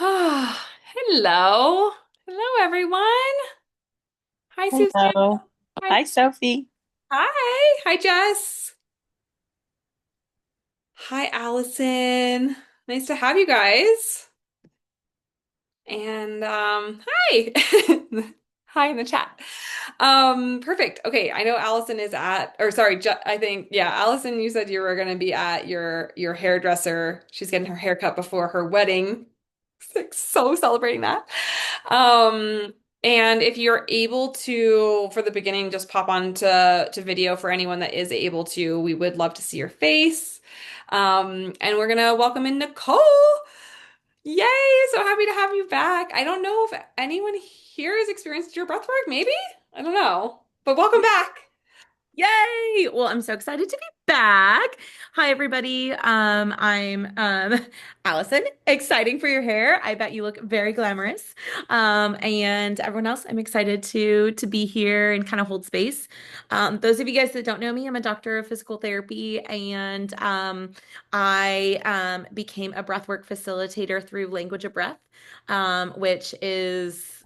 Ah, hello. Hello, everyone. Hi, Susan. Hello. Hi. Hi, Sophie. Hi. Hi, Jess. Hi, Allison. Nice to have you guys. And hi. Hi in the chat. Perfect. Okay, I know Allison is at, or sorry, I think, yeah, Allison, you said you were going to be at your hairdresser. She's getting her hair cut before her wedding. Like so celebrating that. Um, and if you're able to, for the beginning, just pop on to video for anyone that is able to. We would love to see your face. And we're gonna welcome in Nicole. Yay! So happy to have you back. I don't know if anyone here has experienced your breath work, maybe? I don't know. But welcome back. Yay! Well, I'm so excited to be back. Hi, everybody. I'm Allison. Exciting for your hair. I bet you look very glamorous. And everyone else, I'm excited to be here and kind of hold space. Those of you guys that don't know me, I'm a doctor of physical therapy, and I became a breathwork facilitator through Language of Breath, which is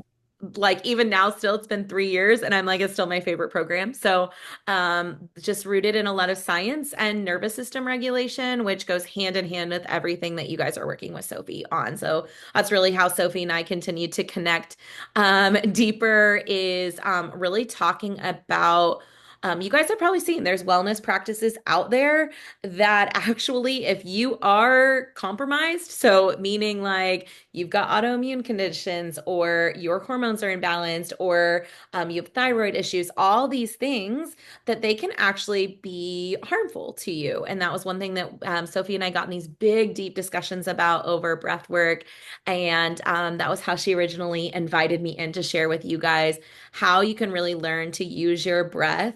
like even now still it's been 3 years and I'm like it's still my favorite program. So just rooted in a lot of science and nervous system regulation, which goes hand in hand with everything that you guys are working with Sophie on. So that's really how Sophie and I continue to connect deeper is really talking about you guys have probably seen there's wellness practices out there that actually, if you are compromised, so meaning like you've got autoimmune conditions or your hormones are imbalanced or you have thyroid issues, all these things that they can actually be harmful to you. And that was one thing that Sophie and I got in these big, deep discussions about over breath work. And that was how she originally invited me in to share with you guys how you can really learn to use your breath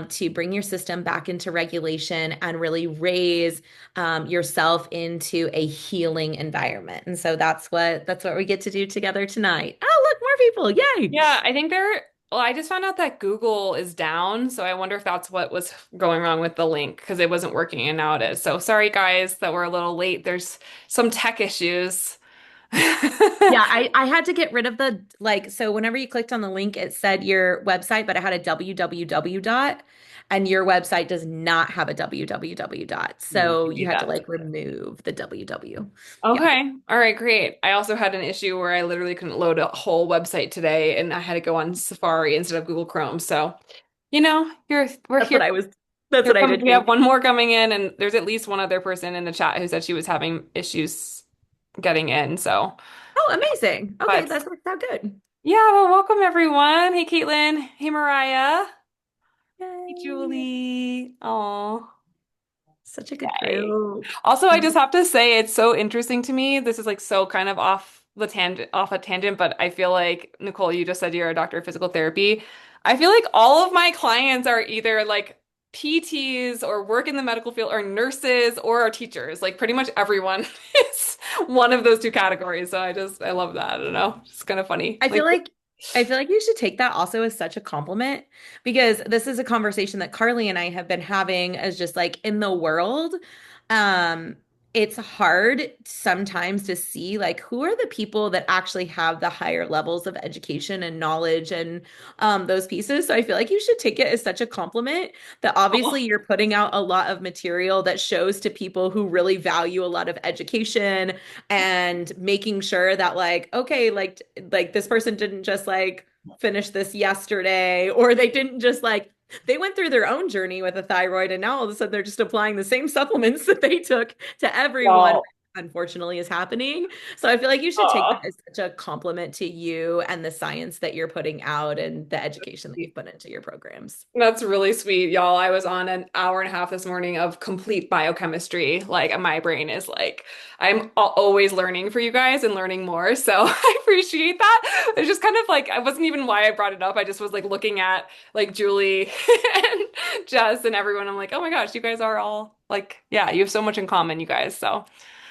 to bring your system back into regulation and really raise yourself into a healing environment. And so that's what we get to do together tonight. Oh, look, more people. Yay. Yeah, I think well, I just found out that Google is down, so I wonder if that's what was going wrong with the link because it wasn't working and now it is. So sorry guys that we're a little late. There's some tech issues. Yeah, I had to get rid of the like so whenever you clicked on the link it said your website but it had a www dot and your website does not have a www dot. So Maybe you had to that's like remove the www. Yeah. okay. All right, great. I also had an issue where I literally couldn't load a whole website today and I had to go on Safari instead of Google Chrome. So, we're That's here. what I was that's Here what I comes did we have too. one more coming in and there's at least one other person in the chat who said she was having issues getting in. So, Oh, amazing. Okay, but that's worked out good. yeah, well, welcome everyone. Hey, Caitlin. Hey, Mariah. Hey, Yay. Julie. Oh, Such a good yay. group. Also, I just have to say it's so interesting to me. This is like so kind of off a tangent, but I feel like Nicole, you just said you're a doctor of physical therapy. I feel like all of my clients are either like PTs or work in the medical field or nurses or are teachers. Like pretty much everyone is one of those two categories. So I love that. I don't know. It's kind of funny. I Like, feel like I feel like you should take that also as such a compliment because this is a conversation that Carly and I have been having as just like in the world. Um, it's hard sometimes to see like who are the people that actually have the higher levels of education and knowledge and those pieces. So I feel like you should take it as such a compliment that oh, obviously you're putting out a lot of material that shows to people who really value a lot of education and making sure that like okay like this person didn't just like finish this yesterday or they didn't just like they went through their own journey with a thyroid and now all of a sudden they're just applying the same supplements that they took to everyone no. unfortunately is happening. So I feel like you should take that Oh. as such a compliment to you and the science that you're putting out and the education that you've put into your programs. That's really sweet, y'all. I was on an hour and a half this morning of complete biochemistry. Like my brain is like, always learning for you guys and learning more. So I appreciate that. It's just kind of like, I wasn't even why I brought it up. I just was like looking at like Julie and Jess and everyone. I'm like, oh my gosh, you guys are all like, yeah, you have so much in common, you guys. So,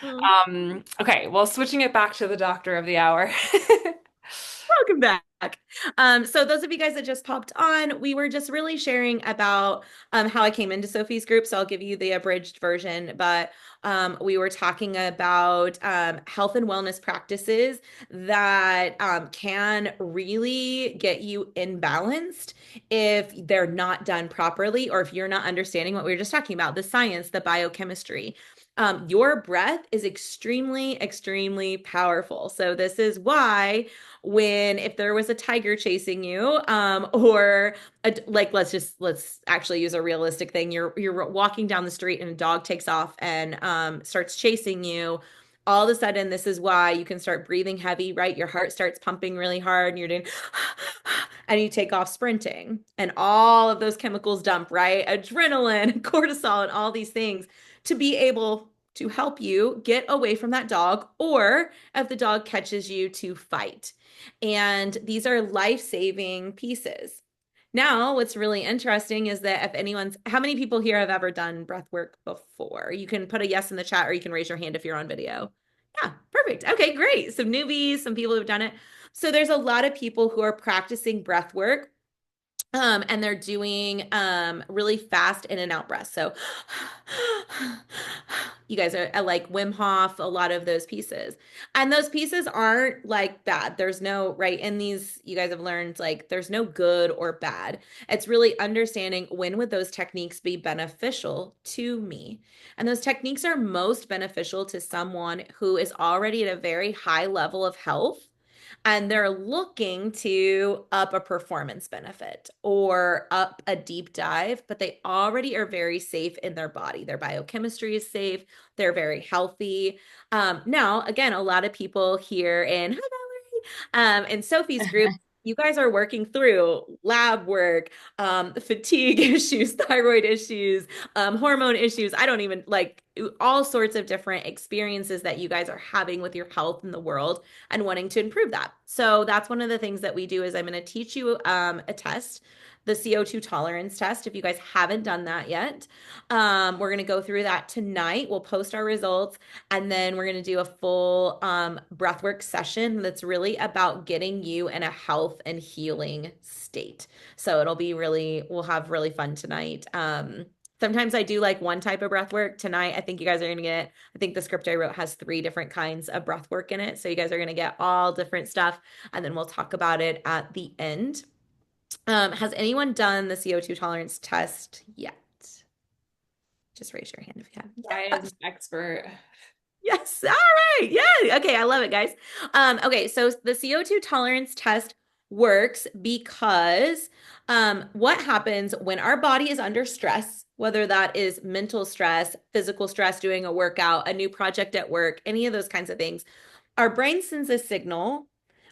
Oh, okay. Well, switching it back to the doctor of the hour. welcome back. So those of you guys that just popped on, we were just really sharing about how I came into Sophie's group. So I'll give you the abridged version, but we were talking about health and wellness practices that can really get you imbalanced if they're not done properly, or if you're not understanding what we were just talking about, the science, the biochemistry. Your breath is extremely, extremely powerful. So this is why when if there was a tiger chasing you, or like let's actually use a realistic thing. You're walking down the street and a dog takes off and starts chasing you. All of a sudden, this is why you can start breathing heavy, right? Your heart starts pumping really hard and you're doing and you take off sprinting and all of those chemicals dump, right? Adrenaline, cortisol, and all these things to be able to help you get away from that dog, or if the dog catches you, to fight. And these are life-saving pieces. Now, what's really interesting is that if anyone's, how many people here have ever done breath work before? You can put a yes in the chat or you can raise your hand if you're on video. Yeah, perfect. Okay, great. Some newbies, some people who've done it. So there's a lot of people who are practicing breath work, and they're doing really fast in and out breaths. So you guys are like Wim Hof, a lot of those pieces. And those pieces aren't like bad. There's no, right, in these, you guys have learned like there's no good or bad. It's really understanding when would those techniques be beneficial to me. And those techniques are most beneficial to someone who is already at a very high level of health and they're looking to up a performance benefit or up a deep dive, but they already are very safe in their body. Their biochemistry is safe. They're very healthy. Now, again, a lot of people here in, hi, Valerie, in Sophie's group, you guys are working through lab work, fatigue issues, thyroid issues, hormone issues. I don't even like all sorts of different experiences that you guys are having with your health in the world and wanting to improve that. So that's one of the things that we do is I'm going to teach you a test, the CO2 tolerance test. If you guys haven't done that yet, we're going to go through that tonight. We'll post our results and then we're going to do a full breathwork session that's really about getting you in a health and healing state. So it'll be really, we'll have really fun tonight. Sometimes I do like one type of breath work. Tonight, I think you guys are going to get, I think the script I wrote has 3 different kinds of breath work in it. So you guys are going to get all different stuff. And then we'll talk about it at the end. Has anyone done the CO2 tolerance test yet? Just raise your hand if you have. I am an expert. Yes. All right. Yeah. Okay. I love it, guys. Okay. So the CO2 tolerance test works because what happens when our body is under stress, whether that is mental stress, physical stress, doing a workout, a new project at work, any of those kinds of things, our brain sends a signal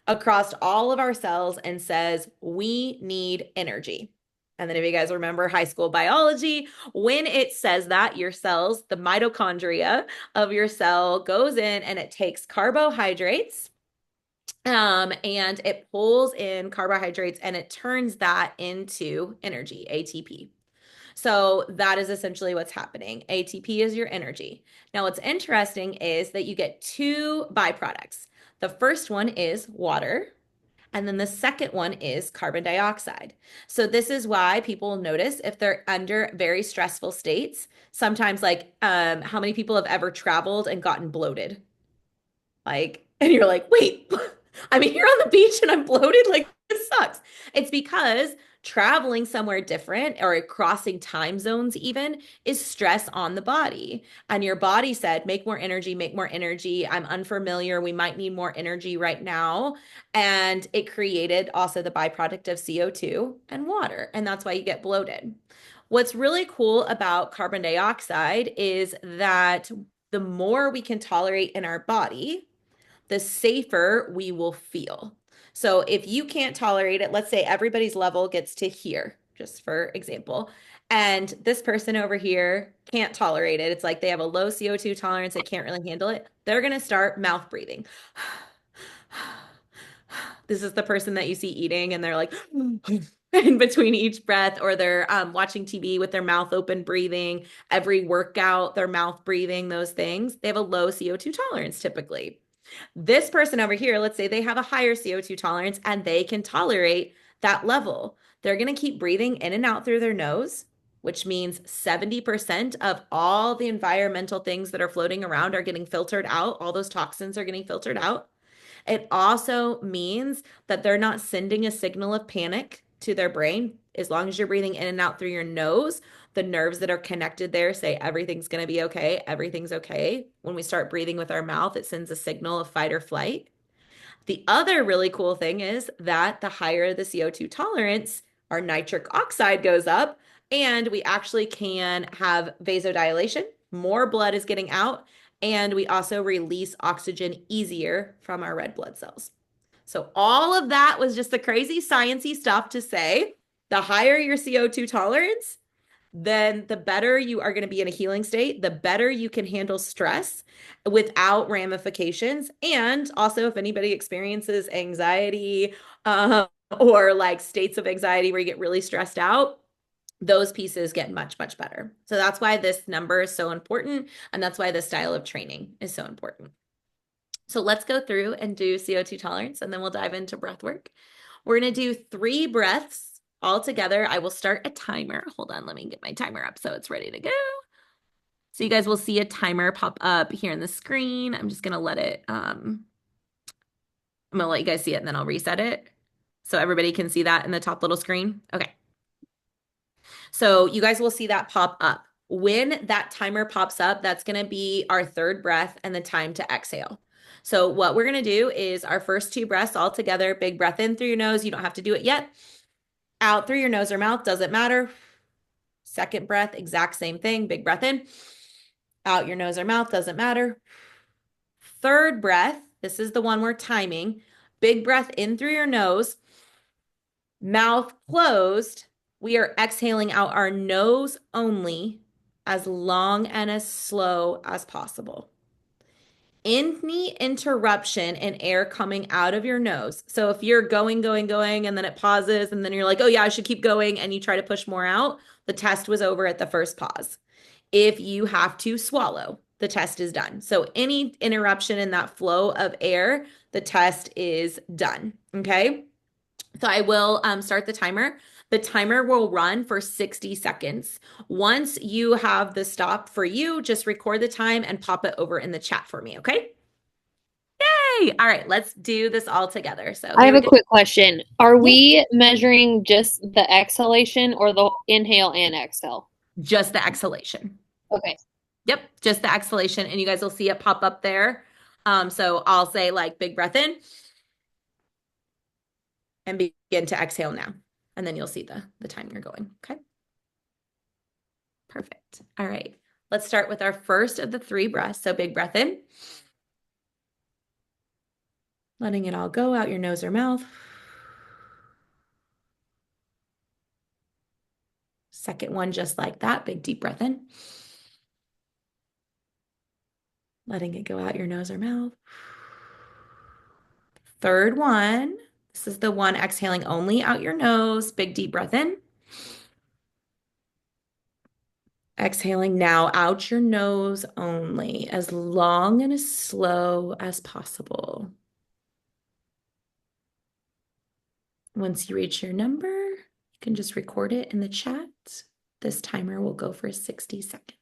across all of our cells and says, we need energy. And then if you guys remember high school biology, when it says that, your cells, the mitochondria of your cell goes in and it takes carbohydrates, and it pulls in carbohydrates and it turns that into energy, ATP. So that is essentially what's happening. ATP is your energy. Now, what's interesting is that you get 2 byproducts. The first one is water, and then the second one is carbon dioxide. So this is why people notice if they're under very stressful states, sometimes like how many people have ever traveled and gotten bloated? Like, and you're like, wait, I'm here on the beach and I'm bloated. Like, this sucks. It's because traveling somewhere different or crossing time zones even is stress on the body. And your body said, make more energy, make more energy. I'm unfamiliar. We might need more energy right now. And it created also the byproduct of CO2 and water. And that's why you get bloated. What's really cool about carbon dioxide is that the more we can tolerate in our body, the safer we will feel. So if you can't tolerate it, let's say everybody's level gets to here, just for example, and this person over here can't tolerate it. It's like they have a low CO2 tolerance, they can't really handle it. They're going to start mouth breathing. This is the person that you see eating and they're like in between each breath, or they're watching TV with their mouth open, breathing. Every workout, their mouth breathing, those things. They have a low CO2 tolerance typically. This person over here, let's say they have a higher CO2 tolerance and they can tolerate that level. They're going to keep breathing in and out through their nose, which means 70% of all the environmental things that are floating around are getting filtered out. All those toxins are getting filtered out. It also means that they're not sending a signal of panic to their brain. As long as you're breathing in and out through your nose, the nerves that are connected there say everything's going to be okay. Everything's okay. When we start breathing with our mouth, it sends a signal of fight or flight. The other really cool thing is that the higher the CO2 tolerance, our nitric oxide goes up, and we actually can have vasodilation. More blood is getting out, and we also release oxygen easier from our red blood cells. So, all of that was just the crazy sciencey stuff to say the higher your CO2 tolerance, then the better you are going to be in a healing state, the better you can handle stress without ramifications. And also, if anybody experiences anxiety or like states of anxiety where you get really stressed out, those pieces get much, much better. So that's why this number is so important. And that's why this style of training is so important. So let's go through and do CO2 tolerance, and then we'll dive into breath work. We're going to do 3 breaths all together. I will start a timer. Hold on, let me get my timer up so it's ready to go. So you guys will see a timer pop up here on the screen. I'm just going to let it, I'm going to let you guys see it and then I'll reset it so everybody can see that in the top little screen. Okay. So you guys will see that pop up. When that timer pops up, that's going to be our 3rd breath and the time to exhale. So what we're going to do is our first 2 breaths all together. Big breath in through your nose. You don't have to do it yet. Out through your nose or mouth, doesn't matter. Second breath, exact same thing. Big breath in. Out your nose or mouth, doesn't matter. 3rd breath, this is the one we're timing. Big breath in through your nose, mouth closed. We are exhaling out our nose only as long and as slow as possible. Any interruption in air coming out of your nose. So if you're going, and then it pauses, and then you're like, oh yeah, I should keep going, and you try to push more out, the test was over at the first pause. If you have to swallow, the test is done. So any interruption in that flow of air, the test is done. Okay. So I will start the timer. The timer will run for 60 seconds. Once you have the stop for you, just record the time and pop it over in the chat for me, okay? Yay! All right, let's do this all together. So I here have we a go. quick question. Are Yeah. we measuring just the exhalation or the inhale and exhale? Just the exhalation. Okay. Yep, just the exhalation. And you guys will see it pop up there. So I'll say like big breath in and begin to exhale now. And then you'll see the timer going. Okay. Perfect. All right. Let's start with our first of the 3 breaths. So big breath in. Letting it all go out your nose or mouth. Second one, just like that. Big deep breath in. Letting it go out your nose or mouth. Third one. This is the one exhaling only out your nose. Big deep breath in. Exhaling now out your nose only, as long and as slow as possible. Once you reach your number, you can just record it in the chat. This timer will go for 60 seconds.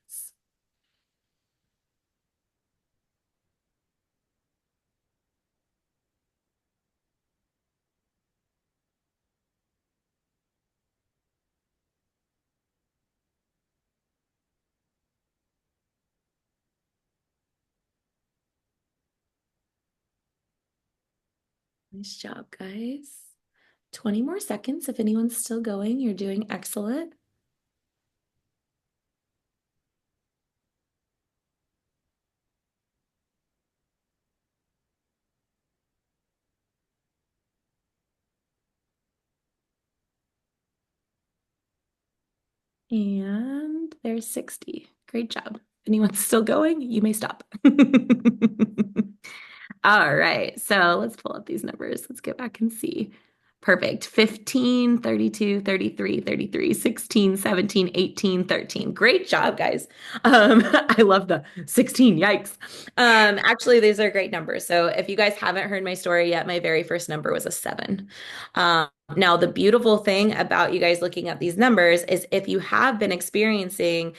Nice job, guys. 20 more seconds. If anyone's still going, you're doing excellent. And there's 60. Great job. If anyone's still going, you may stop. All right, so let's pull up these numbers. Let's get back and see. Perfect. 15, 32, 33, 33, 16, 17, 18, 13. Great job, guys. I love the 16. Yikes. Actually, these are great numbers. So if you guys haven't heard my story yet, my very first number was a 7. Now, the beautiful thing about you guys looking at these numbers is if you have been experiencing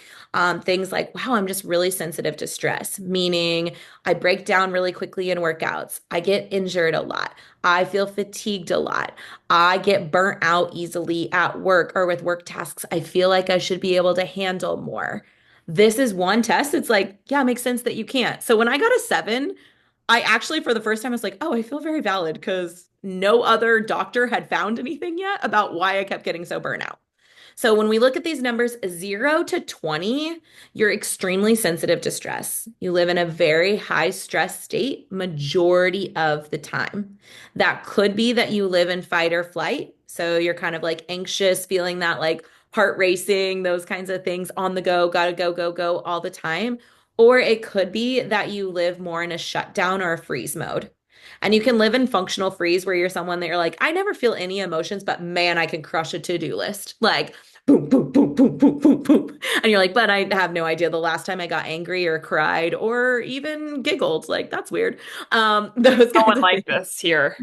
things like, wow, I'm just really sensitive to stress, meaning I break down really quickly in workouts, I get injured a lot, I feel fatigued a lot, I get burnt out easily at work or with work tasks. I feel like I should be able to handle more. This is one test. It's like, yeah, it makes sense that you can't. So when I got a 7, I actually, for the first time, was like, oh, I feel very valid because no other doctor had found anything yet about why I kept getting so burnt out. So when we look at these numbers, 0 to 20, you're extremely sensitive to stress. You live in a very high stress state majority of the time. That could be that you live in fight or flight. So you're kind of like anxious, feeling that like heart racing, those kinds of things on the go, gotta go, go, go all the time. Or it could be that you live more in a shutdown or a freeze mode. And you can live in functional freeze where you're someone that you're like, I never feel any emotions, but man, I can crush a to-do list. Like, boom, boom, boom, boom, boom, boom, boom. And you're like, but I have no idea the last time I got angry or cried or even giggled. Like, that's weird. Those No kinds one of like things. this here.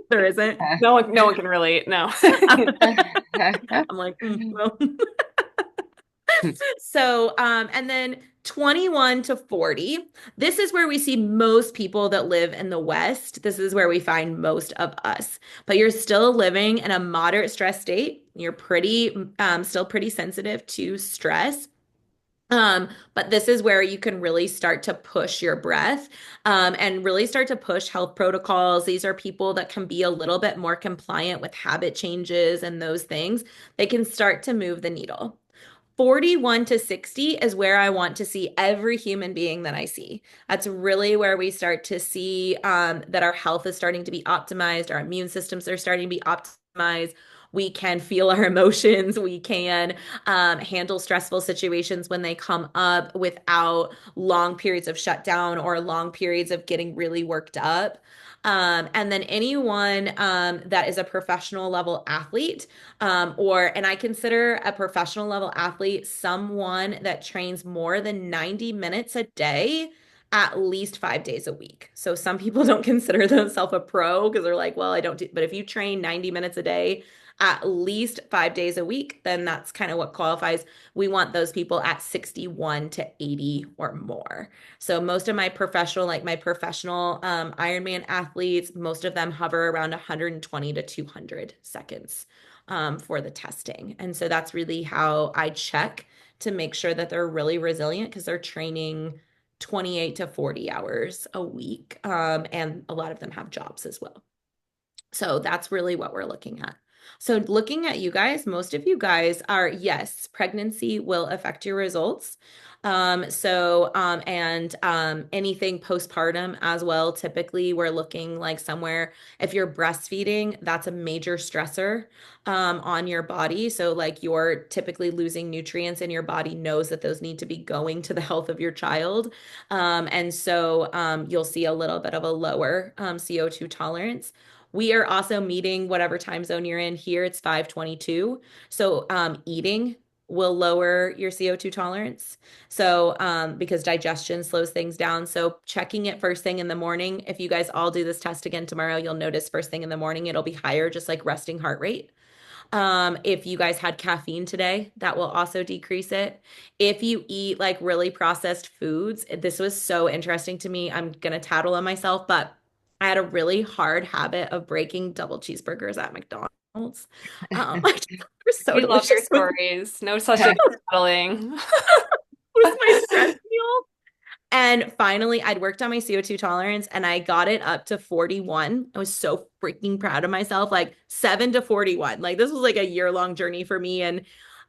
There isn't. No one can relate. No. I'm like, well. So, and then 21 to 40, this is where we see most people that live in the West. This is where we find most of us. But you're still living in a moderate stress state. You're still pretty sensitive to stress. But this is where you can really start to push your breath, and really start to push health protocols. These are people that can be a little bit more compliant with habit changes and those things. They can start to move the needle. 41 to 60 is where I want to see every human being that I see. That's really where we start to see that our health is starting to be optimized, our immune systems are starting to be optimized. We can feel our emotions. We can handle stressful situations when they come up without long periods of shutdown or long periods of getting really worked up. And then anyone that is a professional level athlete, and I consider a professional level athlete someone that trains more than 90 minutes a day, at least 5 days a week. So some people don't consider themselves a pro because they're like, well, I don't do, but if you train 90 minutes a day, at least 5 days a week, then that's kind of what qualifies. We want those people at 61 to 80 or more. So most of my professional Ironman athletes, most of them hover around 120 to 200 seconds for the testing. And so that's really how I check to make sure that they're really resilient because they're training 28 to 40 hours a week. And a lot of them have jobs as well. So that's really what we're looking at. So looking at you guys, most of you guys are, yes, pregnancy will affect your results. Anything postpartum as well. Typically, we're looking like somewhere, if you're breastfeeding, that's a major stressor on your body. So like you're typically losing nutrients and your body knows that those need to be going to the health of your child. You'll see a little bit of a lower CO2 tolerance. We are also meeting whatever time zone you're in here. It's 5:22. So eating will lower your CO2 tolerance. So because digestion slows things down. So checking it first thing in the morning. If you guys all do this test again tomorrow, you'll notice first thing in the morning, it'll be higher, just like resting heart rate. If you guys had caffeine today, that will also decrease it. If you eat like really processed foods, this was so interesting to me. I'm gonna tattle on myself, but I had a really hard habit of breaking double cheeseburgers at McDonald's. I just thought they were so We love your delicious. stories. No such thing as settling. Was my stress meal. And finally, I'd worked on my CO2 tolerance and I got it up to 41. I was so freaking proud of myself, like 7 to 41. Like this was like a year-long journey for me. And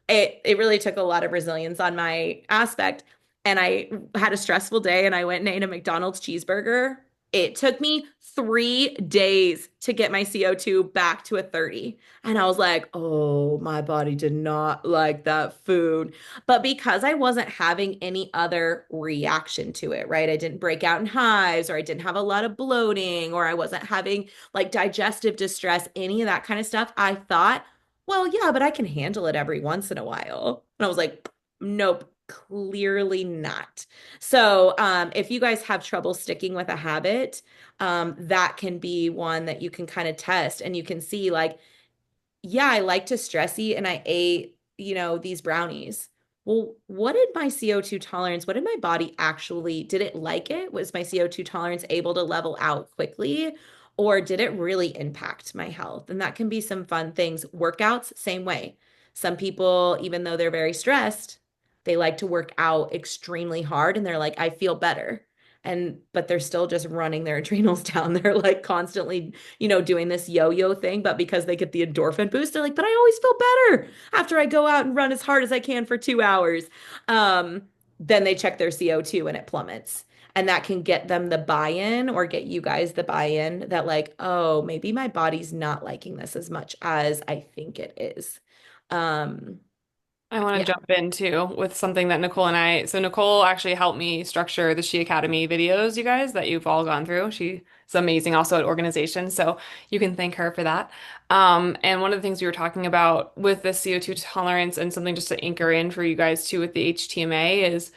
it really took a lot of resilience on my aspect. And I had a stressful day and I went and ate a McDonald's cheeseburger. It took me 3 days to get my CO2 back to a 30. And I was like, oh, my body did not like that food. But because I wasn't having any other reaction to it, right? I didn't break out in hives, or I didn't have a lot of bloating, or I wasn't having like digestive distress, any of that kind of stuff. I thought, well, yeah, but I can handle it every once in a while. And I was like, nope, clearly not. So, if you guys have trouble sticking with a habit, that can be one that you can kind of test, and you can see like, yeah, I like to stress eat and I ate, these brownies. Well, what did my CO2 tolerance, what did my body actually, did it like it? Was my CO2 tolerance able to level out quickly? Or did it really impact my health? And that can be some fun things. Workouts, same way. Some people, even though they're very stressed, they like to work out extremely hard and they're like, I feel better. But they're still just running their adrenals down. They're like constantly doing this yo-yo thing, but because they get the endorphin boost, they're like, but I always feel better after I go out and run as hard as I can for 2 hours. Um, then they check their CO2 and it plummets. And that can get them the buy-in, or get you guys the buy-in that like, oh, maybe my body's not liking this as much as I think it is. Um, I want yeah. to jump in too with something that Nicole and I, so Nicole actually helped me structure the She Academy videos, you guys, that you've all gone through. She's amazing also at organization, so you can thank her for that. And one of the things we were talking about with the CO2 tolerance, and something just to anchor in for you guys too with the HTMA, is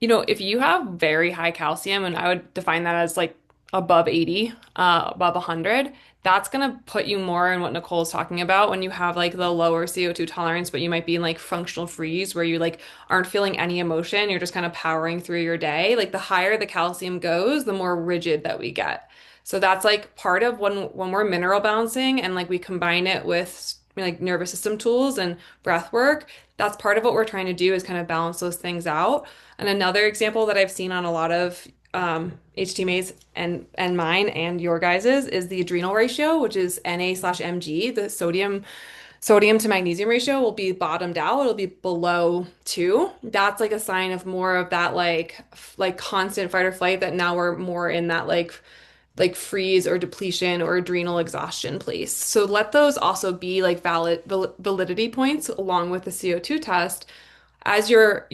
if you have very high calcium, and I would define that as like above 80, above 100, that's gonna put you more in what Nicole's talking about when you have like the lower CO2 tolerance, but you might be in like functional freeze where you like aren't feeling any emotion, you're just kind of powering through your day. Like the higher the calcium goes, the more rigid that we get. So that's like part of when we're mineral balancing and like we combine it with like nervous system tools and breath work, that's part of what we're trying to do is kind of balance those things out. And another example that I've seen on a lot of HTMAs and mine and your guys's is the adrenal ratio, which is Na/mg. The sodium to magnesium ratio will be bottomed out. It'll be below 2. That's like a sign of more of that like constant fight or flight, that now we're more in that like freeze or depletion or adrenal exhaustion place. So let those also be like validity points along with the CO2 test as you're,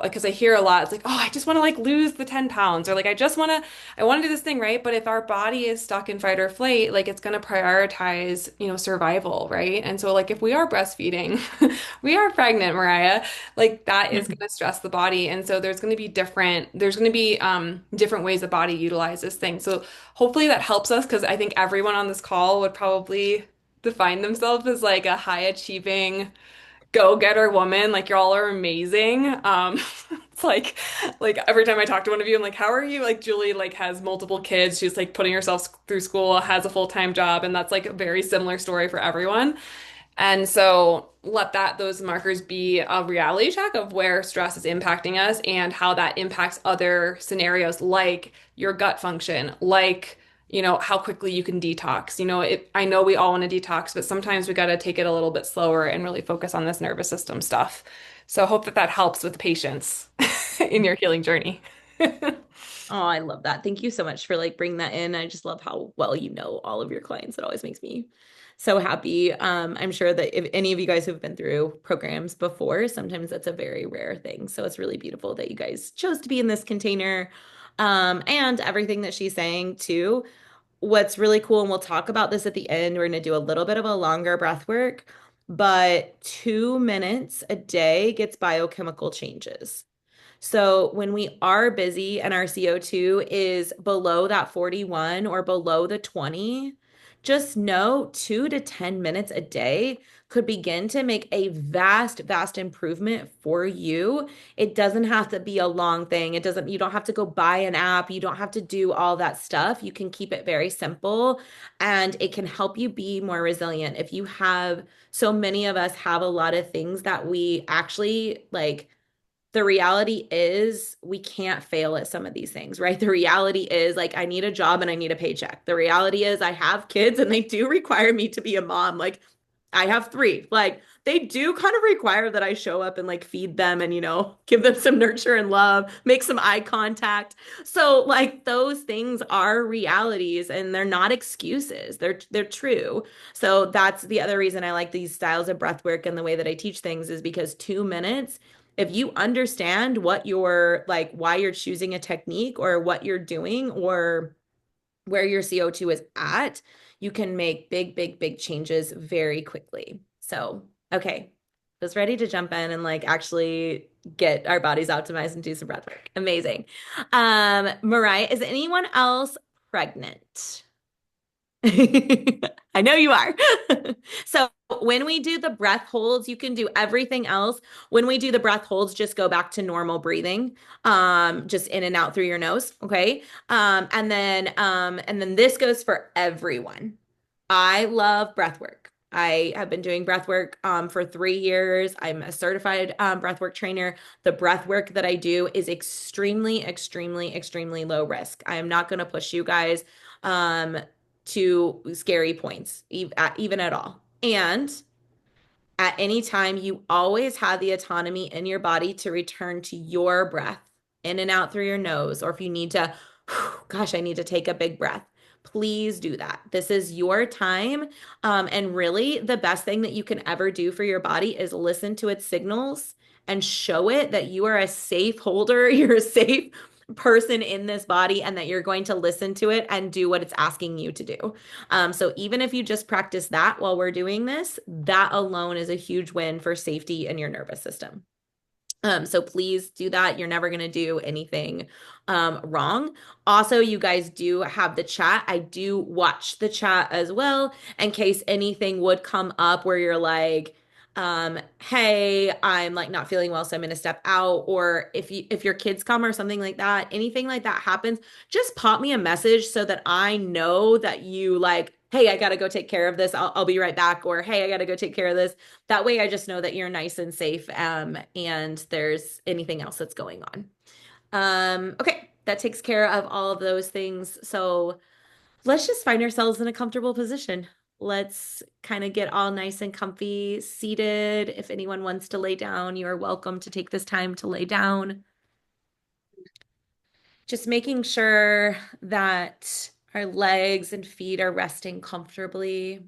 because I hear a lot, it's like, oh, I just want to like lose the 10 pounds, or like I want to do this thing, right? But if our body is stuck in fight or flight, like it's going to prioritize, survival, right? And so like if we are breastfeeding, we are pregnant, Mariah, like that is going to stress the body. And so there's going to be different ways the body utilizes things. So hopefully that helps us, because I think everyone on this call would probably define themselves as like a high achieving go-getter woman. Like y'all are amazing. It's like every time I talk to one of you, I'm like, how are you? Like Julie like has multiple kids. She's like putting herself through school, has a full-time job, and that's like a very similar story for everyone. And so let those markers be a reality check of where stress is impacting us and how that impacts other scenarios like your gut function, like how quickly you can detox. I know we all want to detox, but sometimes we got to take it a little bit slower and really focus on this nervous system stuff. So I hope that helps with patience in your healing journey. Oh, I love that. Thank you so much for like bringing that in. I just love how well you know all of your clients. It always makes me so happy. I'm sure that if any of you guys have been through programs before, sometimes that's a very rare thing. So it's really beautiful that you guys chose to be in this container. And everything that she's saying too. What's really cool, and we'll talk about this at the end, we're going to do a little bit of a longer breath work, but 2 minutes a day gets biochemical changes. So when we are busy and our CO2 is below that 41 or below the 20, just know 2 to 10 minutes a day could begin to make a vast, vast improvement for you. It doesn't have to be a long thing. You don't have to go buy an app. You don't have to do all that stuff. You can keep it very simple, and it can help you be more resilient. So many of us have a lot of things that we actually like. The reality is we can't fail at some of these things, right? The reality is like I need a job and I need a paycheck. The reality is I have kids and they do require me to be a mom. Like I have three. Like they do kind of require that I show up and like feed them and, give them some nurture and love, make some eye contact. So like those things are realities and they're not excuses. They're true. So that's the other reason I like these styles of breath work and the way that I teach things is because 2 minutes, if you understand what you're like, why you're choosing a technique or what you're doing or where your CO2 is at, you can make big, big, big changes very quickly. So, okay, was ready to jump in and like actually get our bodies optimized and do some breath work. Amazing. Mariah, is anyone else pregnant? I know you are. So when we do the breath holds, you can do everything else. When we do the breath holds, just go back to normal breathing, just in and out through your nose. Okay. And then this goes for everyone. I love breath work. I have been doing breath work for 3 years. I'm a certified breath work trainer. The breath work that I do is extremely, extremely, extremely low risk. I am not going to push you guys um, to scary points, even at all. And at any time, you always have the autonomy in your body to return to your breath in and out through your nose. Or if you need to, gosh, I need to take a big breath. Please do that. This is your time. And really, the best thing that you can ever do for your body is listen to its signals and show it that you are a safe holder, you're a safe person in this body, and that you're going to listen to it and do what it's asking you to do. So even if you just practice that while we're doing this, that alone is a huge win for safety in your nervous system. So please do that. You're never going to do anything wrong. Also, you guys do have the chat. I do watch the chat as well in case anything would come up where you're like, hey, I'm like not feeling well, so I'm going to step out. Or if your kids come or something like that, anything like that happens, just pop me a message so that I know that you like, hey, I got to go take care of this. I'll be right back. Or hey, I got to go take care of this. That way I just know that you're nice and safe, and there's anything else that's going on. Okay, that takes care of all of those things. So let's just find ourselves in a comfortable position. Let's kind of get all nice and comfy, seated. If anyone wants to lay down, you are welcome to take this time to lay down. Just making sure that our legs and feet are resting comfortably.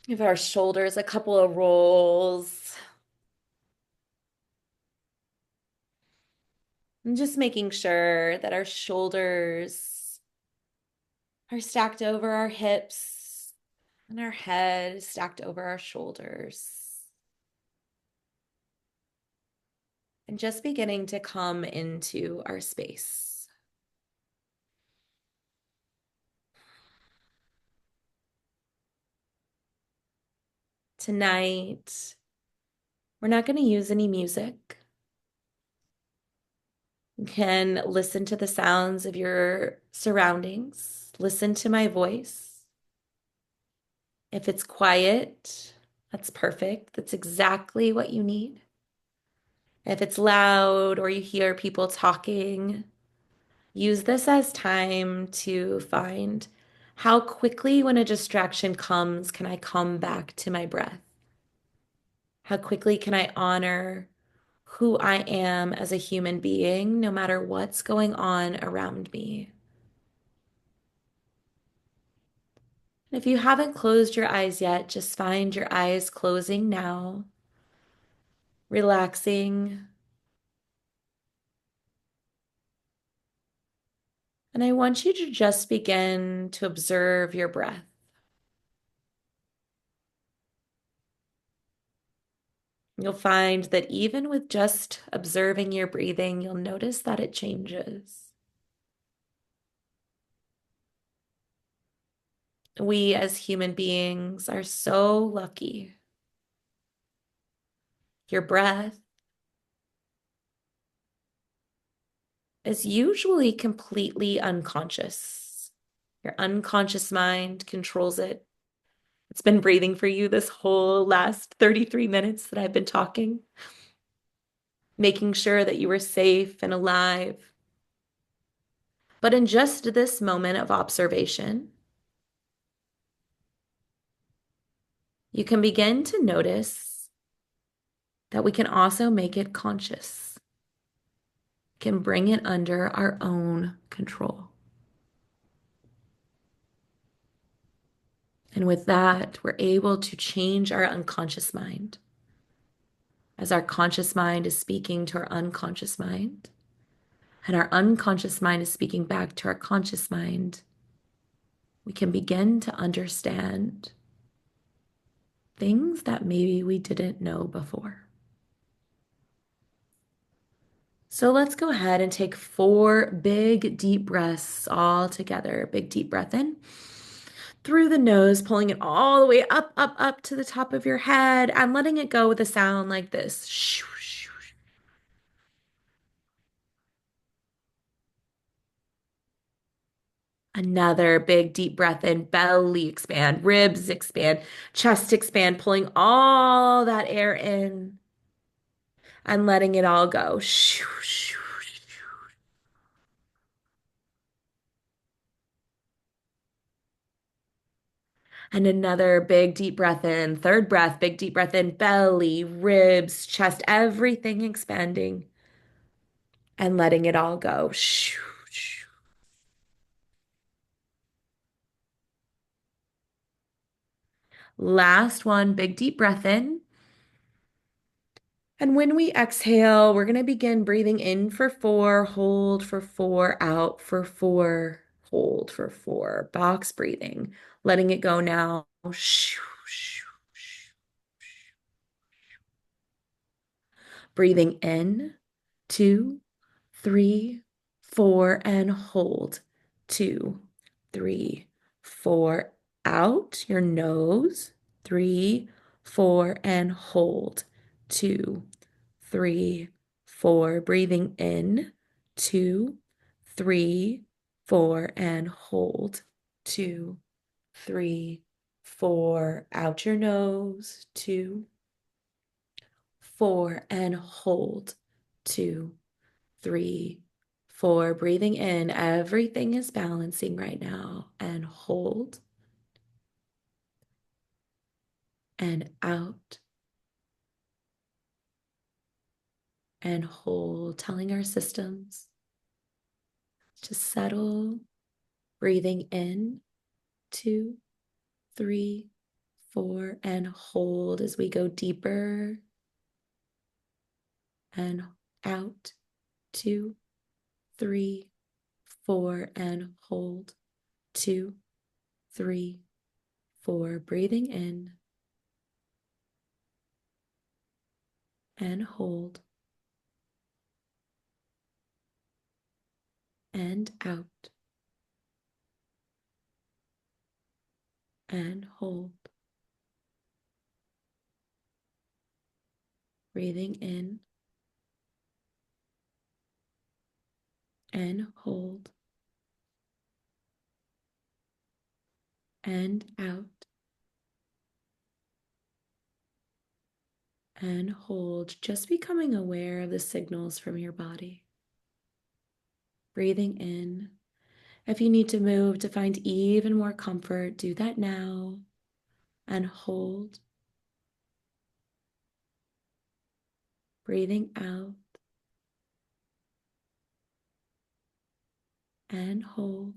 Give our shoulders a couple of rolls. And just making sure that our shoulders are stacked over our hips and our head is stacked over our shoulders. And just beginning to come into our space. Tonight, we're not going to use any music. You can listen to the sounds of your surroundings, listen to my voice. If it's quiet, that's perfect. That's exactly what you need. If it's loud or you hear people talking, use this as time to find how quickly, when a distraction comes, can I come back to my breath? How quickly can I honor who I am as a human being, no matter what's going on around me? If you haven't closed your eyes yet, just find your eyes closing now, relaxing. And I want you to just begin to observe your breath. You'll find that even with just observing your breathing, you'll notice that it changes. We as human beings are so lucky. Your breath is usually completely unconscious. Your unconscious mind controls it. It's been breathing for you this whole last 33 minutes that I've been talking, making sure that you were safe and alive. But in just this moment of observation, you can begin to notice that we can also make it conscious, can bring it under our own control. And with that, we're able to change our unconscious mind. As our conscious mind is speaking to our unconscious mind, and our unconscious mind is speaking back to our conscious mind, we can begin to understand things that maybe we didn't know before. So let's go ahead and take 4 big deep breaths all together. Big deep breath in through the nose, pulling it all the way up, up, up to the top of your head and letting it go with a sound like this. Another big deep breath in, belly expand, ribs expand, chest expand, pulling all that air in and letting it all go. And another big deep breath in, third breath, big deep breath in, belly, ribs, chest, everything expanding and letting it all go. Last one, big deep breath in. And when we exhale, we're going to begin breathing in for 4, hold for 4, out for 4, hold for 4. Box breathing, letting it go now. Breathing in, 2, 3, 4, and hold. 2, 3, 4, out your nose. 3, 4, and hold. 2, 3, 4. Breathing in. 2, 3, 4, and hold. 2, 3, 4. Out your nose. 2, 4, and hold. 2, 3, 4. Breathing in. Everything is balancing right now. And hold. And out. And hold. Telling our systems to settle. Breathing in. 2, 3, 4. And hold as we go deeper. And out. 2, 3, 4. And hold. 2, 3, 4. Breathing in and hold and out and hold. Breathing in and hold and out and hold. Just becoming aware of the signals from your body. Breathing in. If you need to move to find even more comfort, do that now and hold. Breathing out and hold.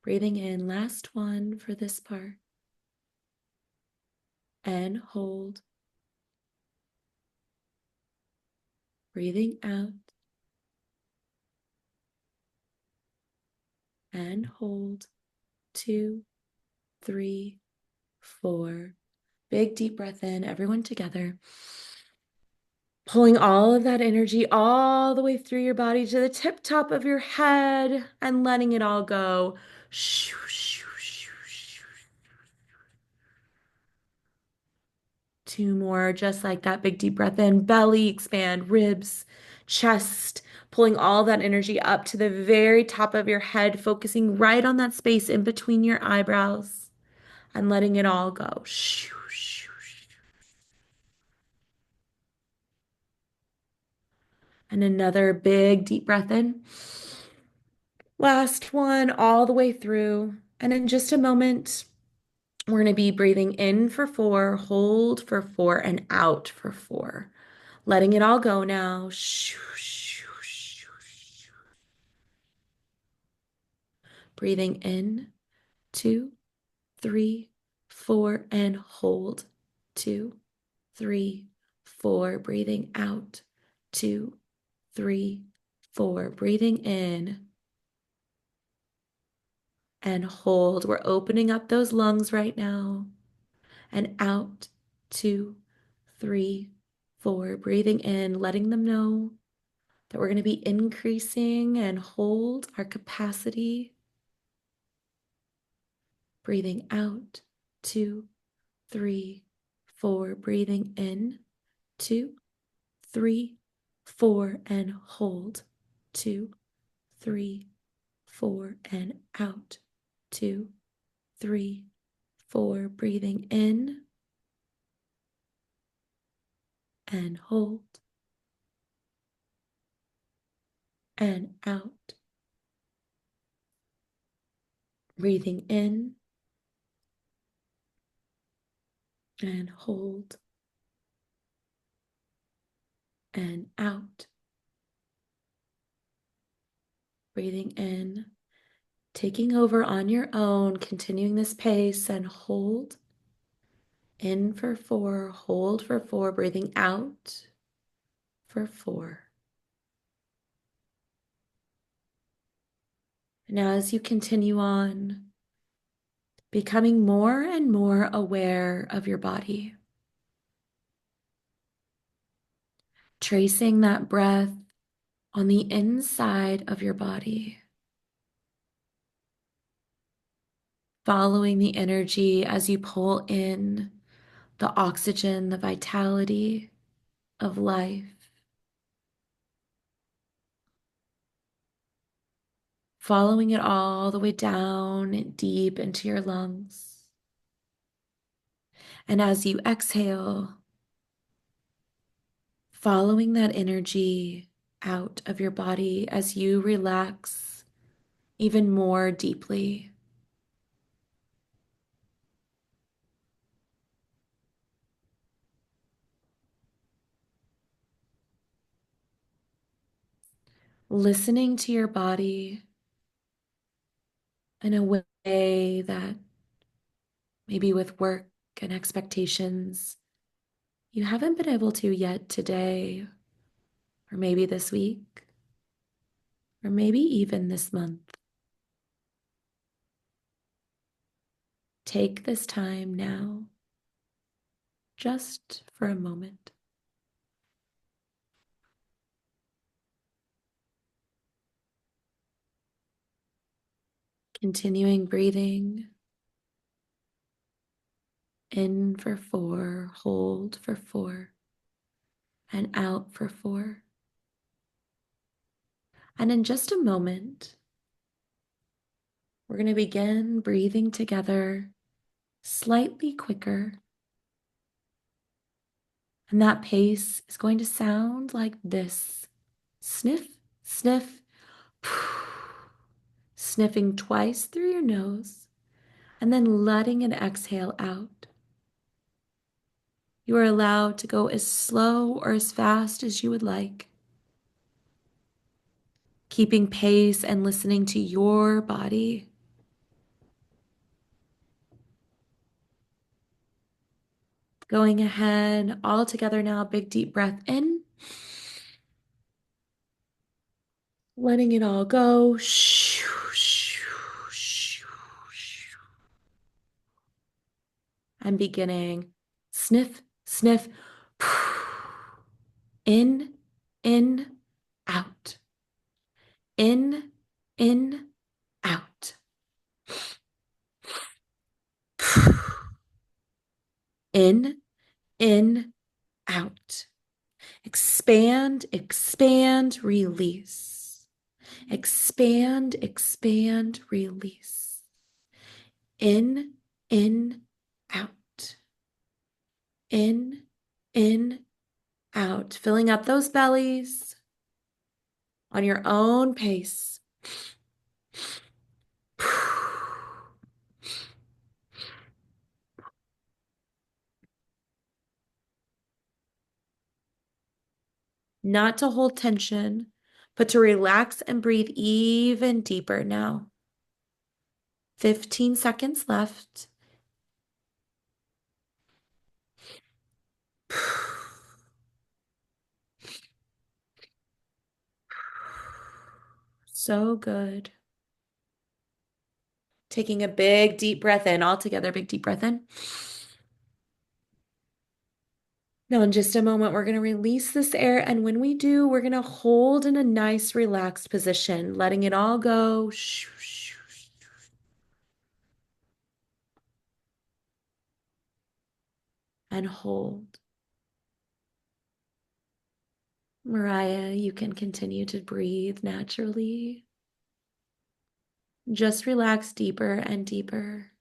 Breathing in, last one for this part, and hold. Breathing out and hold. 2, 3, 4. Big deep breath in, everyone together. Pulling all of that energy all the way through your body to the tip top of your head and letting it all go. 2 more, just like that. Big deep breath in, belly expand, ribs, chest, pulling all that energy up to the very top of your head, focusing right on that space in between your eyebrows and letting it all go. And another big deep breath in. Last one, all the way through. And in just a moment, we're going to be breathing in for 4, hold for 4, and out for 4. Letting it all go now. Breathing in, 2, 3, 4, and hold. 2, 3, 4. Breathing out. 2, 3, 4. Breathing in and hold. We're opening up those lungs right now. And out. 2, 3, 4. Breathing in, letting them know that we're going to be increasing and hold our capacity. Breathing out. 2, 3, 4. Breathing in. 2, 3, 4. And hold. 2, 3, 4. And out. 2, 3, 4. Breathing in and hold and out. Breathing in and hold and out. Breathing in, taking over on your own, continuing this pace and hold. In for 4, hold for 4, breathing out for 4. And as you continue on, becoming more and more aware of your body, tracing that breath on the inside of your body, following the energy as you pull in the oxygen, the vitality of life, following it all the way down and deep into your lungs. And as you exhale, following that energy out of your body as you relax even more deeply. Listening to your body in a way that maybe with work and expectations you haven't been able to yet today, or maybe this week, or maybe even this month. Take this time now, just for a moment. Continuing breathing in for 4, hold for 4, and out for 4. And in just a moment, we're going to begin breathing together slightly quicker. And that pace is going to sound like this: sniff, sniff, sniffing twice through your nose, and then letting an exhale out. You are allowed to go as slow or as fast as you would like, keeping pace and listening to your body. Going ahead, all together now, big deep breath in, letting it all go. And beginning. Sniff, sniff, in, in, out. In, out. In, out. Expand, expand, release. Expand, expand, release. In, out. In, out. Filling up those bellies on your own pace. not to hold tension, but to relax and breathe even deeper now. 15 seconds left. So good. Taking a big deep breath in, all together, big deep breath in. Now, in just a moment, we're going to release this air. And when we do, we're going to hold in a nice, relaxed position, letting it all go. And hold. Mariah, you can continue to breathe naturally. Just relax deeper and deeper.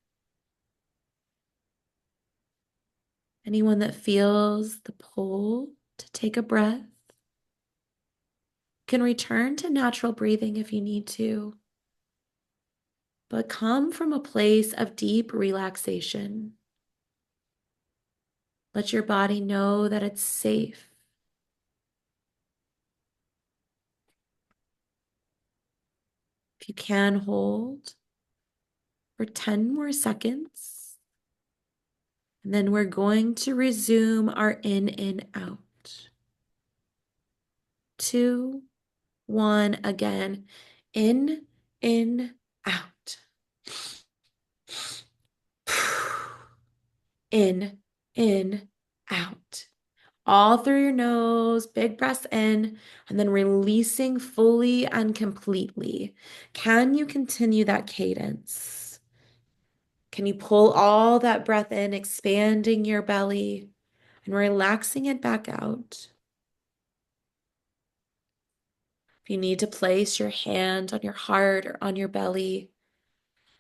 Anyone that feels the pull to take a breath can return to natural breathing if you need to, but come from a place of deep relaxation. Let your body know that it's safe. If you can hold for 10 more seconds, and then we're going to resume our in and out. 2, 1, again. In, out. In, out. All through your nose, big breaths in, and then releasing fully and completely. Can you continue that cadence? Can you pull all that breath in, expanding your belly and relaxing it back out? If you need to place your hand on your heart or on your belly,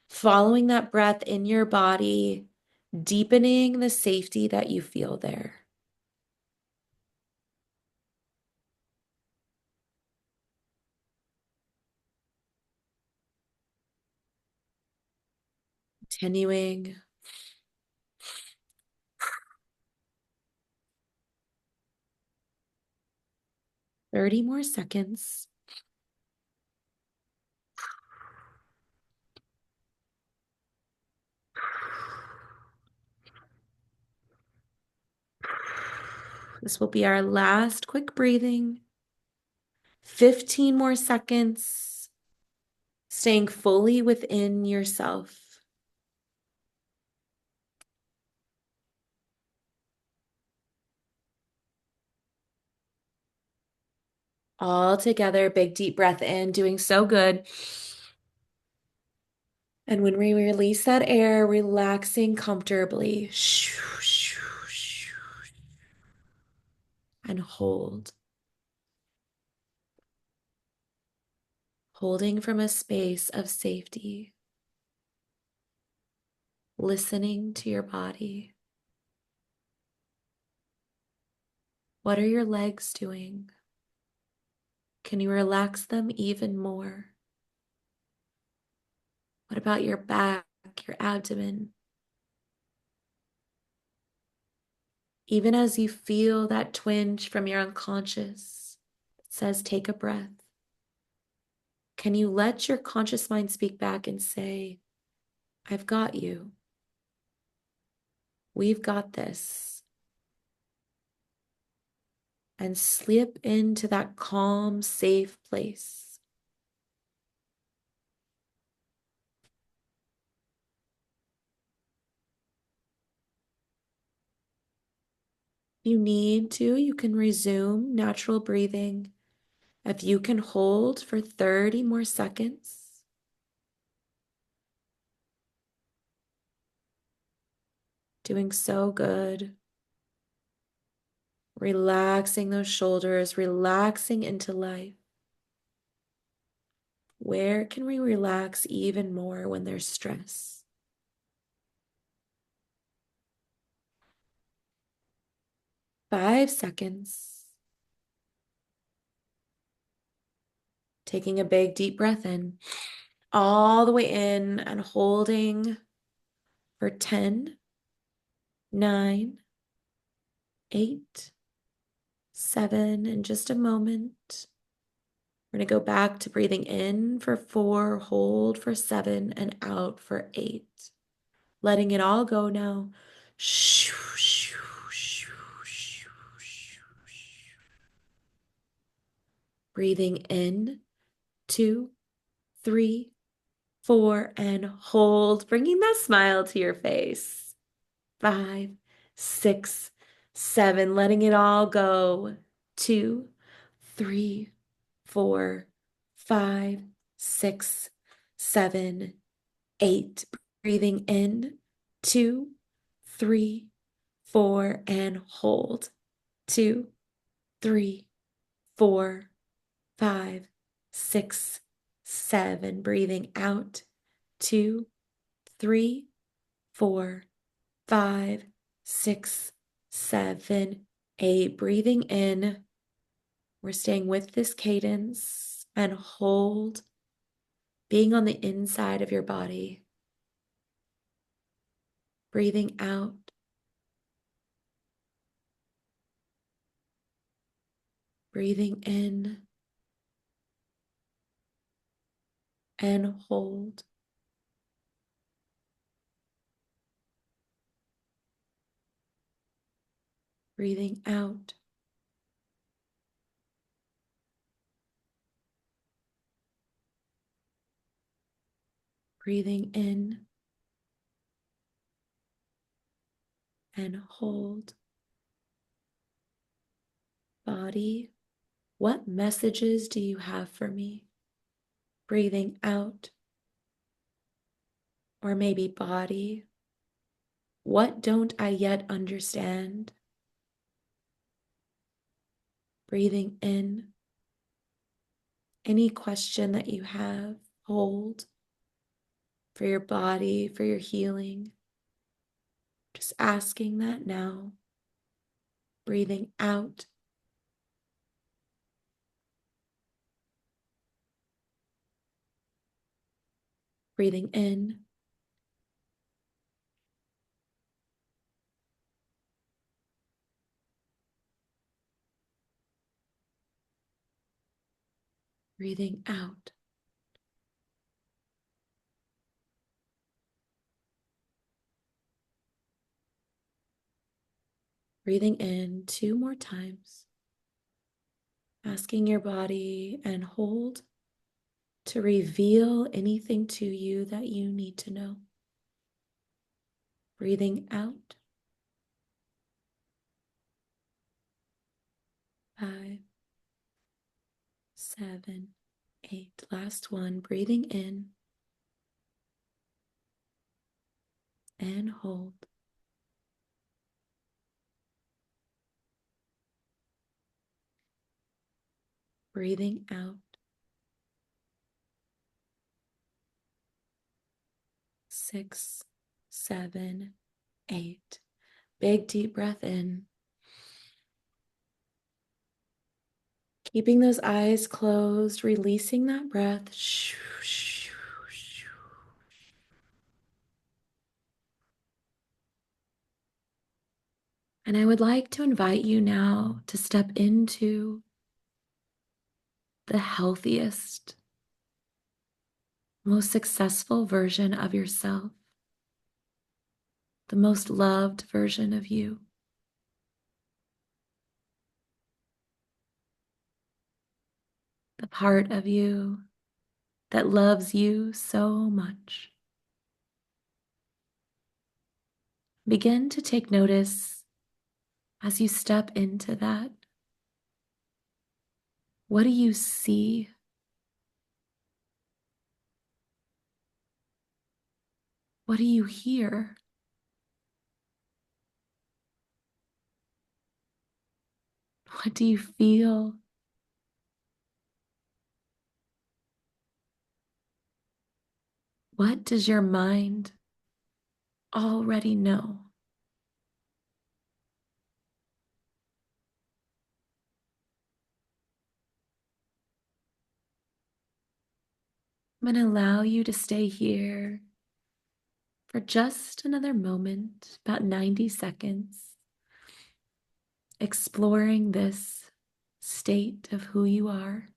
following that breath in your body, deepening the safety that you feel there. Continuing. 30 more seconds. This will be our last quick breathing. 15 more seconds, staying fully within yourself. All together, big deep breath in, doing so good. And when we release that air, relaxing comfortably. And hold. Holding from a space of safety. Listening to your body. What are your legs doing? Can you relax them even more? What about your back, your abdomen? Even as you feel that twinge from your unconscious that says, take a breath, can you let your conscious mind speak back and say, I've got you. We've got this. And slip into that calm, safe place. If you need to, you can resume natural breathing. If you can hold for 30 more seconds. Doing so good. Relaxing those shoulders, relaxing into life. Where can we relax even more when there's stress? 5 seconds. Taking a big deep breath in, all the way in and holding for 10, 9, 8, 7 in just a moment. We're going to go back to breathing in for 4, hold for 7, and out for 8. Letting it all go now. Breathing in, 2, 3, 4, and hold, bringing that smile to your face. 5, 6, 7, letting it all go. 2, 3, 4, 5, 6, 7, 8. Breathing in, 2, 3, 4, and hold. 2, 3, 4, 5, 6, 7. Breathing out. 2, 3, 4, 5, 6, 7, 8. Breathing in. We're staying with this cadence and hold, being on the inside of your body. Breathing out. Breathing in and hold. Breathing out. Breathing in and hold. Body, what messages do you have for me? Breathing out. Or maybe body, what don't I yet understand? Breathing in. Any question that you have, hold for your body, for your healing. Just asking that now. Breathing out. Breathing in. Breathing out. Breathing in 2 more times. Asking your body and hold to reveal anything to you that you need to know. Breathing out. 5, 7, 8. Last one. Breathing in and hold. Breathing out. 6, 7, 8. Big deep breath in. Keeping those eyes closed, releasing that breath. And I would like to invite you now to step into the healthiest, most successful version of yourself, the most loved version of you. The part of you that loves you so much. Begin to take notice as you step into that. What do you see? What do you hear? What do you feel? What does your mind already know? I'm going to allow you to stay here for just another moment, about 90 seconds, exploring this state of who you are.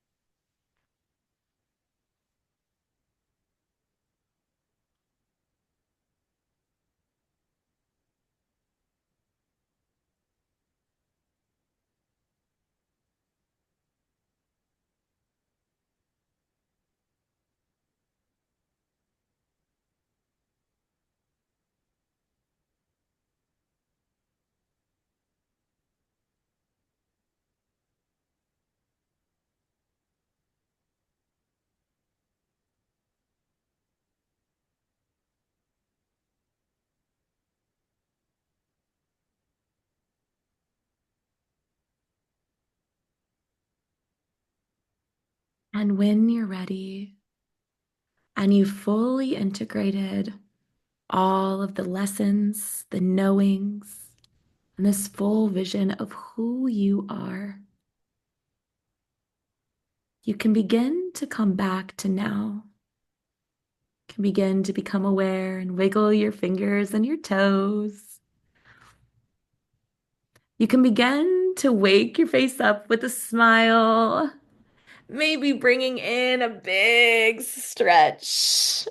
And when you're ready and you've fully integrated all of the lessons, the knowings, and this full vision of who you are, you can begin to come back to now. You can begin to become aware and wiggle your fingers and your toes. You can begin to wake your face up with a smile, maybe bringing in a big stretch.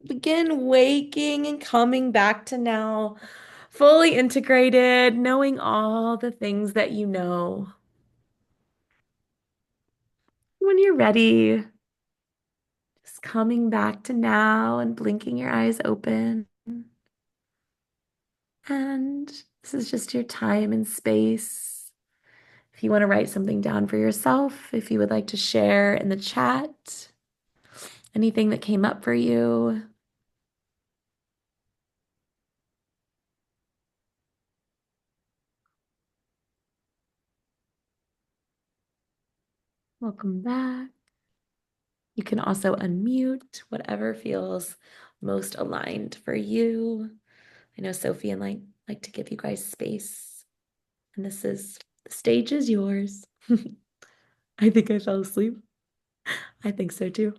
Begin waking and coming back to now, fully integrated, knowing all the things that you know. When you're ready, just coming back to now and blinking your eyes open. And this is just your time and space. If you want to write something down for yourself, if you would like to share in the chat, anything that came up for you. Welcome back. You can also unmute whatever feels most aligned for you. I know Sophie and like to give you guys space, and the stage is yours. I think I fell asleep. I think so too.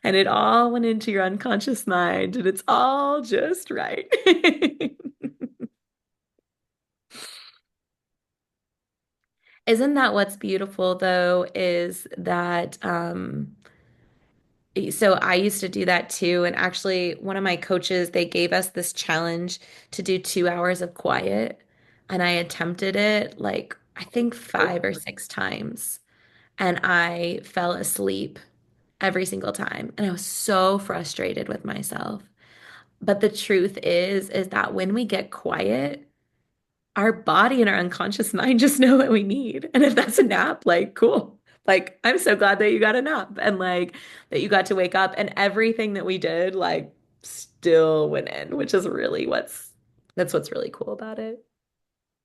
And it all went into your unconscious mind, and it's all just right. Isn't that what's beautiful though, is that so I used to do that too. And actually, one of my coaches, they gave us this challenge to do 2 hours of quiet. And I attempted it like, I think 5 or 6 times. And I fell asleep every single time. And I was so frustrated with myself. But the truth is that when we get quiet, our body and our unconscious mind just know what we need. And if that's a nap, like, cool. Like, I'm so glad that you got a nap and like that you got to wake up and everything that we did, like, still went in, which is really that's what's really cool about it.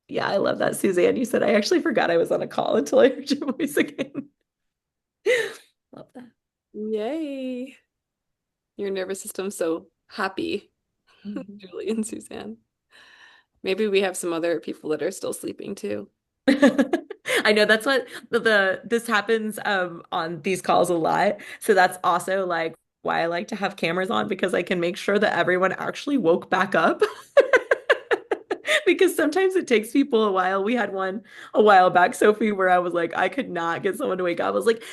Yeah, I love that, Suzanne. You said I actually forgot I was on a call until I heard your voice again. Love that. Yay. Your nervous system's so happy, Mhm. Julie and Suzanne. Maybe we have some other people that are still sleeping too. I know that's what this happens on these calls a lot. So that's also like why I like to have cameras on because I can make sure that everyone actually woke back up. Because sometimes it takes people a while. We had one a while back, Sophie, where I was like, I could not get someone to wake up. I was like,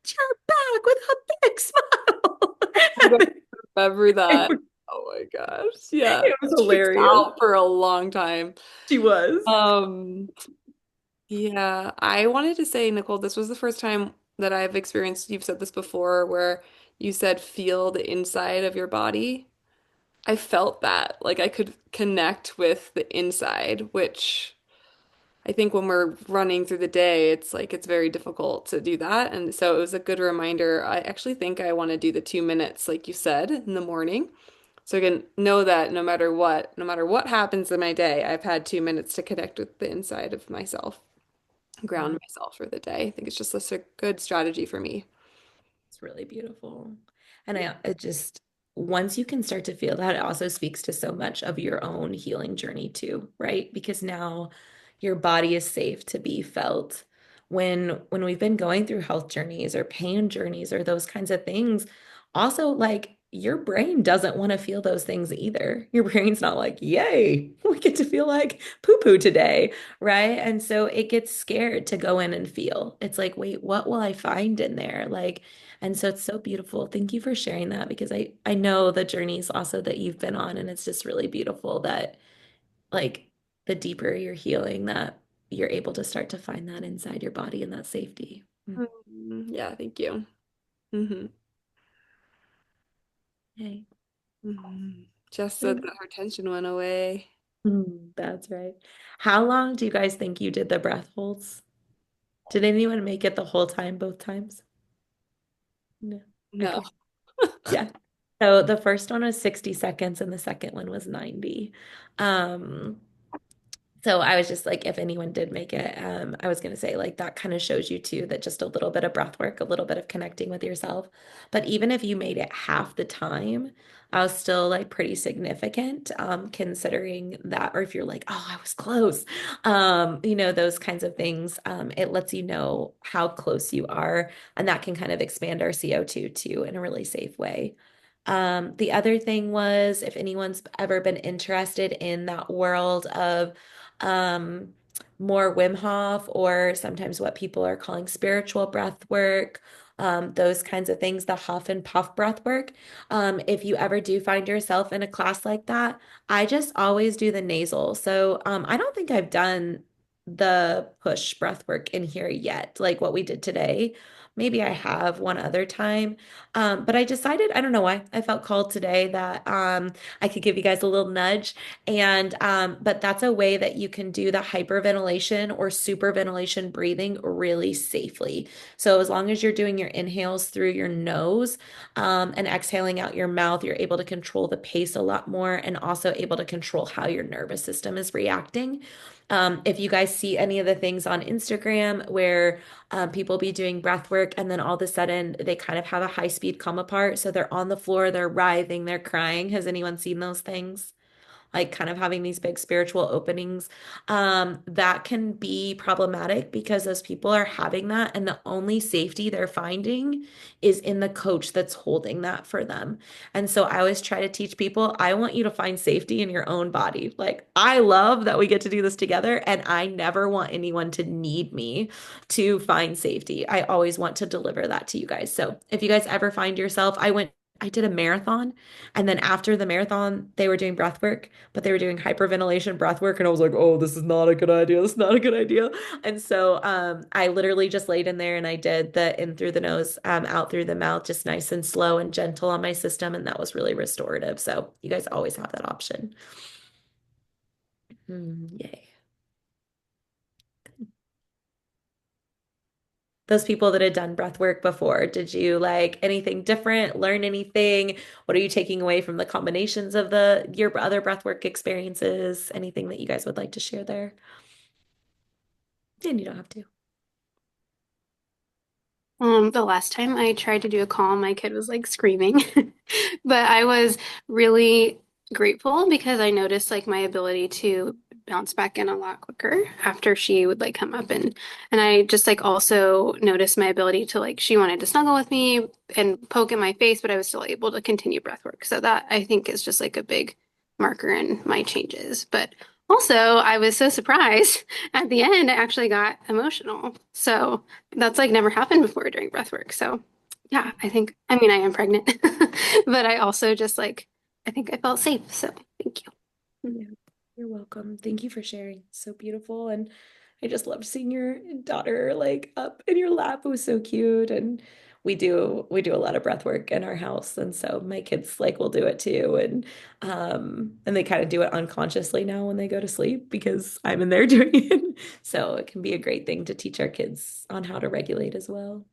you're back with a big smile. I don't And remember it that. Oh my gosh. Yeah. it was She was hilarious. out for a long time. She was. Um, yeah, I wanted to say, Nicole, this was the first time that I've experienced, you've said this before, where you said feel the inside of your body. I felt that. Like I could connect with the inside, which I think when we're running through the day, it's like it's very difficult to do that. And so it was a good reminder. I actually think I want to do the 2 minutes, like you said, in the morning. So I can know that no matter what happens in my day, I've had 2 minutes to connect with the inside of myself, ground myself for the day. I think it's just such a good strategy for me. It's really beautiful. And it just, once you can start to feel that, it also speaks to so much of your own healing journey too, right? Because now your body is safe to be felt. When we've been going through health journeys or pain journeys or those kinds of things, also like your brain doesn't want to feel those things either. Your brain's not like, yay, we get to feel like poo-poo today, right? And so it gets scared to go in and feel. It's like, wait, what will I find in there? Like, and so it's so beautiful. Thank you for sharing that because I know the journeys also that you've been on, and it's just really beautiful that like the deeper you're healing, that you're able to start to find that inside your body and that safety. Yeah, thank you. Hmm. Yay. Just so Mm. that her tension went away. That's right. How long do you guys think you did the breath holds? Did anyone make it the whole time, both times? No. No. Okay. Yeah. So the first one was 60 seconds and the second one was 90. Um, So I was just like, if anyone did make it, I was going to say like that kind of shows you too that just a little bit of breath work, a little bit of connecting with yourself. But even if you made it half the time, I was still like pretty significant, considering that, or if you're like, oh, I was close, those kinds of things. It lets you know how close you are, and that can kind of expand our CO2 too in a really safe way. The other thing was if anyone's ever been interested in that world of um, more Wim Hof or sometimes what people are calling spiritual breath work, those kinds of things, the huff and puff breath work. If you ever do find yourself in a class like that, I just always do the nasal. So I don't think I've done the push breath work in here yet, like what we did today. Maybe I have one other time. But I decided, I don't know why, I felt called today that I could give you guys a little nudge. And but that's a way that you can do the hyperventilation or superventilation breathing really safely. So as long as you're doing your inhales through your nose and exhaling out your mouth, you're able to control the pace a lot more and also able to control how your nervous system is reacting. If you guys see any of the things on Instagram where people be doing breath work and then all of a sudden they kind of have a high speed come apart, so they're on the floor, they're writhing, they're crying. Has anyone seen those things? Like kind of having these big spiritual openings, that can be problematic because those people are having that, and the only safety they're finding is in the coach that's holding that for them. And so I always try to teach people, I want you to find safety in your own body. Like, I love that we get to do this together, and I never want anyone to need me to find safety. I always want to deliver that to you guys. So if you guys ever find yourself, I did a marathon, and then after the marathon, they were doing breath work, but they were doing hyperventilation breath work. And I was like, oh, this is not a good idea. This is not a good idea. And so I literally just laid in there and I did the in through the nose, out through the mouth, just nice and slow and gentle on my system. And that was really restorative. So you guys always have that option. Yay. Those people that had done breath work before, did you like anything different, learn anything? What are you taking away from the combinations of the your other breath work experiences? Anything that you guys would like to share there? And you don't have to. The last time I tried to do a call, my kid was like screaming. But I was really grateful because I noticed like my ability to bounce back in a lot quicker after she would like come up and I just like also noticed my ability to like she wanted to snuggle with me and poke in my face, but I was still able to continue breath work. So that I think is just like a big marker in my changes. But also, I was so surprised at the end, I actually got emotional. So that's like never happened before during breath work. So yeah, I mean, I am pregnant, but I also just like, I think I felt safe. So thank you. Yeah, you're welcome. Thank you for sharing. So beautiful. And I just loved seeing your daughter like up in your lap. It was so cute. And we do a lot of breath work in our house. And so my kids like will do it too. And they kind of do it unconsciously now when they go to sleep because I'm in there doing it. So it can be a great thing to teach our kids on how to regulate as well.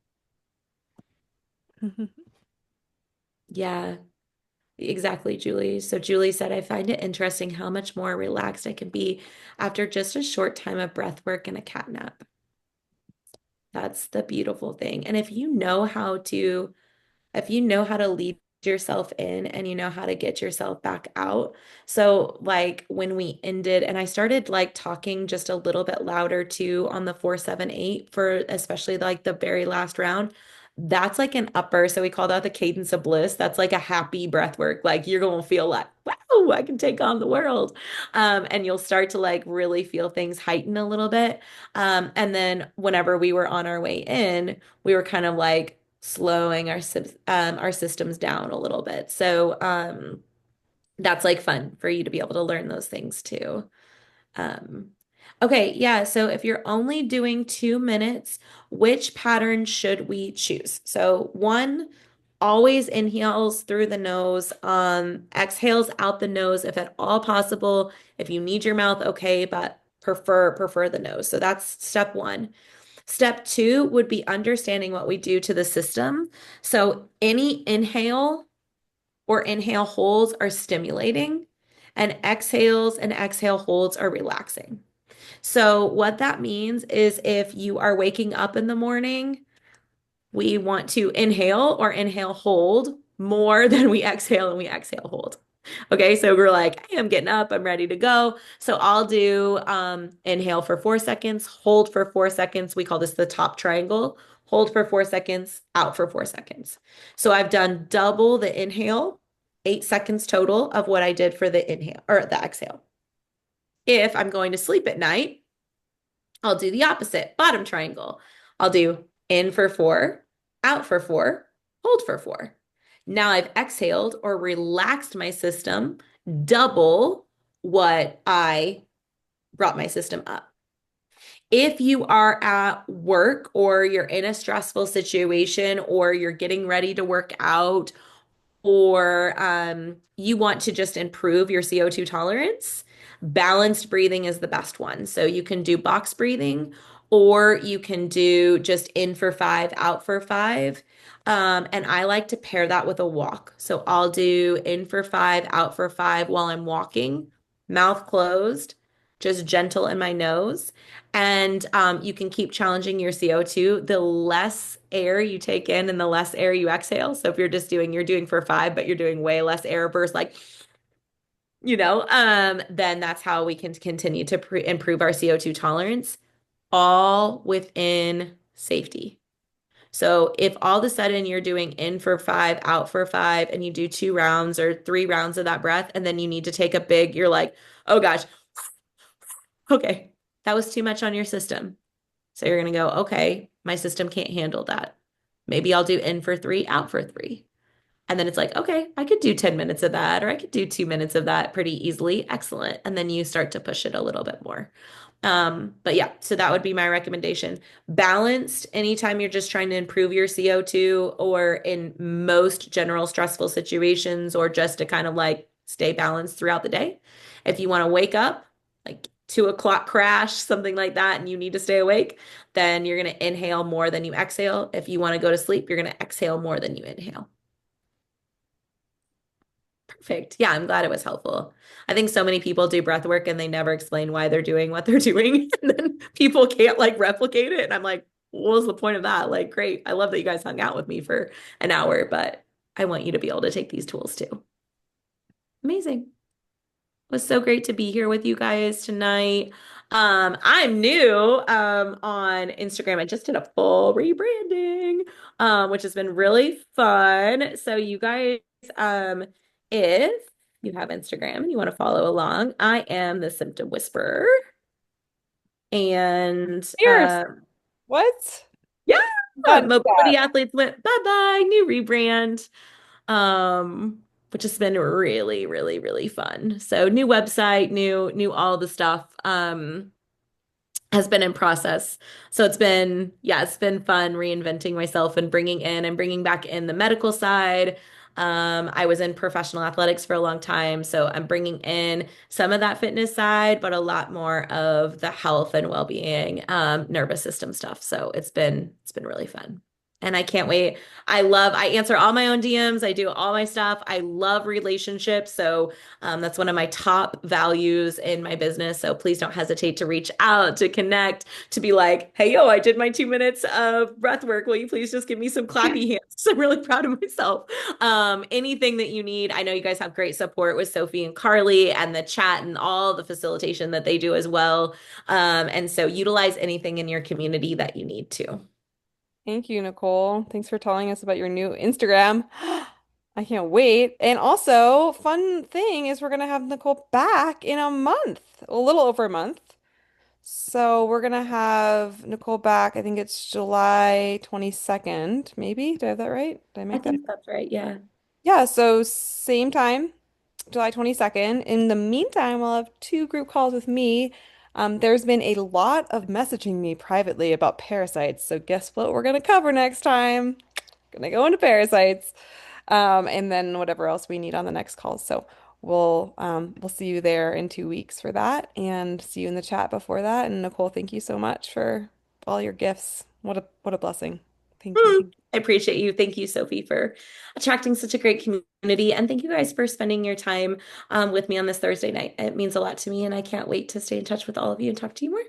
Yeah. Exactly, Julie. So Julie said, I find it interesting how much more relaxed I can be after just a short time of breath work and a cat nap. That's the beautiful thing. And if you know how to lead yourself in and you know how to get yourself back out. So like when we ended and I started like talking just a little bit louder too on the 478 for especially like the very last round. That's like an upper. So we call that the cadence of bliss. That's like a happy breath work. Like you're going to feel like, wow, I can take on the world. And you'll start to like really feel things heighten a little bit. And then whenever we were on our way in, we were kind of like slowing our systems down a little bit. So that's like fun for you to be able to learn those things too. Um, okay, yeah. So if you're only doing 2 minutes, which pattern should we choose? So one, always inhales through the nose, exhales out the nose if at all possible. If you need your mouth, okay, but prefer the nose. So that's step one. Step two would be understanding what we do to the system. So any inhale or inhale holds are stimulating, and exhales and exhale holds are relaxing. So, what that means is if you are waking up in the morning, we want to inhale or inhale hold more than we exhale and we exhale hold. Okay, so we're like, hey, I'm getting up, I'm ready to go. So I'll do inhale for 4 seconds, hold for 4 seconds. We call this the top triangle. Hold for 4 seconds, out for 4 seconds. So I've done double the inhale, 8 seconds total of what I did for the inhale or the exhale. If I'm going to sleep at night, I'll do the opposite, bottom triangle. I'll do in for 4, out for 4, hold for 4. Now I've exhaled or relaxed my system, double what I brought my system up. If you are at work or you're in a stressful situation or you're getting ready to work out or you want to just improve your CO2 tolerance, balanced breathing is the best one. So you can do box breathing or you can do just in for 5, out for 5. And I like to pair that with a walk. So I'll do in for 5, out for 5 while I'm walking, mouth closed, just gentle in my nose. And you can keep challenging your CO2. The less air you take in and the less air you exhale. So if you're doing for 5, but you're doing way less air bursts, like, then that's how we can continue to improve our CO2 tolerance, all within safety. So if all of a sudden you're doing in for 5, out for 5, and you do 2 rounds or 3 rounds of that breath, and then you need to take a big, you're like, oh gosh, okay, that was too much on your system. So you're going to go, okay, my system can't handle that. Maybe I'll do in for 3, out for 3. And then it's like, okay, I could do 10 minutes of that, or I could do 2 minutes of that pretty easily. Excellent. And then you start to push it a little bit more. But yeah, so that would be my recommendation. Balanced anytime you're just trying to improve your CO2 or in most general stressful situations or just to kind of like stay balanced throughout the day. If you want to wake up, like 2 o'clock crash, something like that, and you need to stay awake, then you're going to inhale more than you exhale. If you want to go to sleep, you're going to exhale more than you inhale. Perfect. Yeah, I'm glad it was helpful. I think so many people do breath work and they never explain why they're doing what they're doing. And then people can't like replicate it. And I'm like, what was the point of that? Like, great. I love that you guys hung out with me for an hour, but I want you to be able to take these tools too. Amazing. It was so great to be here with you guys tonight. I'm new on Instagram. I just did a full rebranding, which has been really fun. So you guys, if you have Instagram and you want to follow along, I am the Symptom Whisperer. And Cheers. What? yeah, Fun Mobility stuff. Athletes went bye-bye, new rebrand. Which has been really, really, really fun. So new website, new all the stuff. Has been in process. So it's been fun reinventing myself and bringing back in the medical side. I was in professional athletics for a long time, so I'm bringing in some of that fitness side, but a lot more of the health and well-being, nervous system stuff. So it's been really fun. And I can't wait. I answer all my own DMs. I do all my stuff. I love relationships. So that's one of my top values in my business. So please don't hesitate to reach out, to connect, to be like, hey, yo, I did my 2 minutes of breath work. Will you please just give me some clappy hands? I'm really proud of myself. Anything that you need. I know you guys have great support with Sophie and Carly and the chat and all the facilitation that they do as well. And so utilize anything in your community that you need to. Thank you, Nicole. Thanks for telling us about your new Instagram. I can't wait. And also, fun thing is we're gonna have Nicole back in a month, a little over a month. So we're gonna have Nicole back. I think it's July 22nd, maybe. Did I have that right? Did I I make that? think that's right. Yeah. Yeah, so same time, July 22nd. In the meantime, we'll have two group calls with me. There's been a lot of messaging me privately about parasites. So guess what we're gonna cover next time? Gonna go into parasites. And then whatever else we need on the next call. So we'll see you there in 2 weeks for that and see you in the chat before that. And Nicole, thank you so much for all your gifts. What a blessing. Thank you. I appreciate you. Thank you, Sophie, for attracting such a great community. And thank you guys for spending your time with me on this Thursday night. It means a lot to me, and I can't wait to stay in touch with all of you and talk to you more.